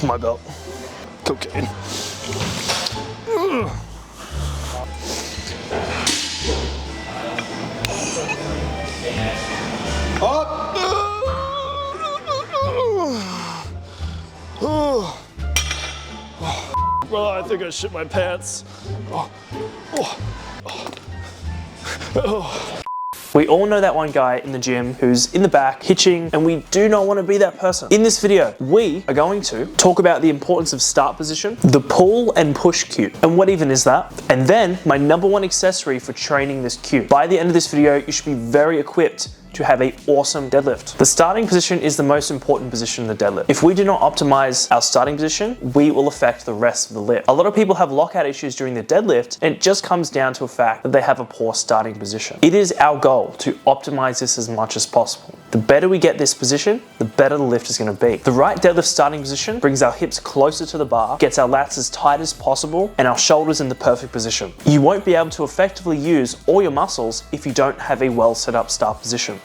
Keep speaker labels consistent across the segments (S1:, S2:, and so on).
S1: My belt. Cocaine. Bro, I think I shit my pants. We all know that one guy in the gym who's in the back hitching, and we do not want to be that person. In this video, we are going to talk about the importance of start position, the pull and push cue, and what even is that, and then my #1 accessory for training this cue. By the end of this video, you should be very equipped to have an awesome deadlift. The starting position is the most important position in the deadlift. If we do not optimize our starting position, we will affect the rest of the lift. A lot of people have lockout issues during the deadlift, and it just comes down to a fact that they have a poor starting position. It is our goal to optimize this as much as possible. The better we get this position, the better the lift is going to be. The right deadlift starting position brings our hips closer to the bar, gets our lats as tight as possible, and our shoulders in the perfect position. You won't be able to effectively use all your muscles if you don't have a well set up start position.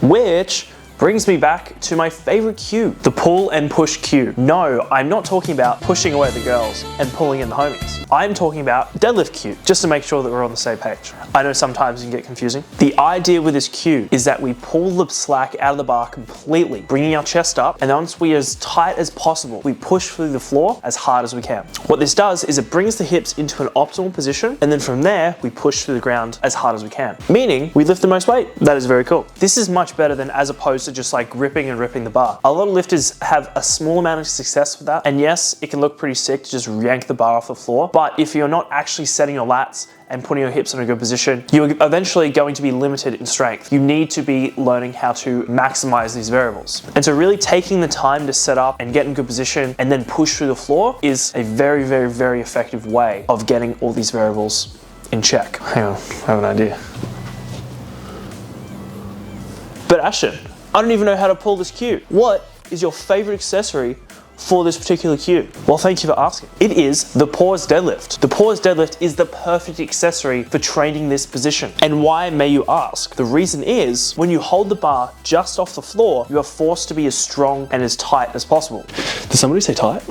S1: Which brings me back to my favorite cue, the pull and push cue. No, I'm not talking about pushing away the girls and pulling in the homies. I'm talking about deadlift cue, just to make sure that we're on the same page. I know sometimes you can get confusing. The idea with this cue is that we pull the slack out of the bar completely, bringing our chest up, and once we are as tight as possible, we push through the floor as hard as we can. What this does is it brings the hips into an optimal position, and then from there, we push through the ground as hard as we can, meaning we lift the most weight. That is very cool. This is much better than as opposed to just like gripping and ripping the bar. A lot of lifters have a small amount of success with that, and yes, it can look pretty sick to just yank the bar off the floor, but if you're not actually setting your lats and putting your hips in a good position, you're eventually going to be limited in strength. You need to be learning how to maximize these variables. And so really taking the time to set up and get in good position and then push through the floor is a very, very, very effective way of getting all these variables in check. Hang on, I have an idea. But Ashton, I don't even know how to pull this cue. What is your favorite accessory for this particular cue? Well, thank you for asking. It is the pause deadlift. The pause deadlift is the perfect accessory for training this position. And why, may you ask? The reason is, when you hold the bar just off the floor, you are forced to be as strong and as tight as possible. Did somebody say tight?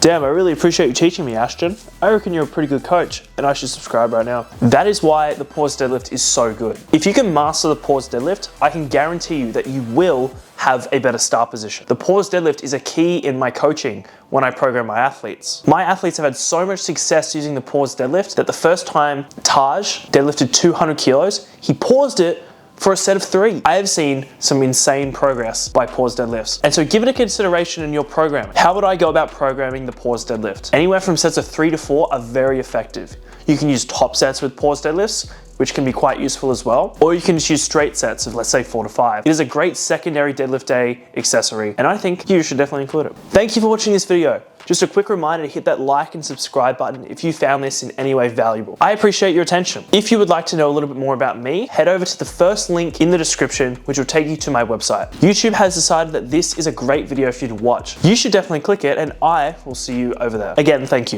S1: Damn, I really appreciate you teaching me, Ashton. I reckon you're a pretty good coach, and I should subscribe right now. That is why the pause deadlift is so good. If you can master the pause deadlift, I can guarantee you that you will have a better start position. The pause deadlift is a key in my coaching when I program my athletes. My athletes have had so much success using the pause deadlift that the first time Taj deadlifted 200 kilos, he paused it for a set of 3. I have seen some insane progress by pause deadlifts. And so give it a consideration in your programming. How would I go about programming the pause deadlift? Anywhere from sets of 3 to 4 are very effective. You can use top sets with pause deadlifts, which can be quite useful as well. Or you can just use straight sets of, let's say, 4 to 5. It is a great secondary deadlift day accessory, and I think you should definitely include it. Thank you for watching this video. Just a quick reminder to hit that like and subscribe button if you found this in any way valuable. I appreciate your attention. If you would like to know a little bit more about me, head over to the first link in the description, which will take you to my website. YouTube has decided that this is a great video for you to watch. You should definitely click it, and I will see you over there. Again, thank you.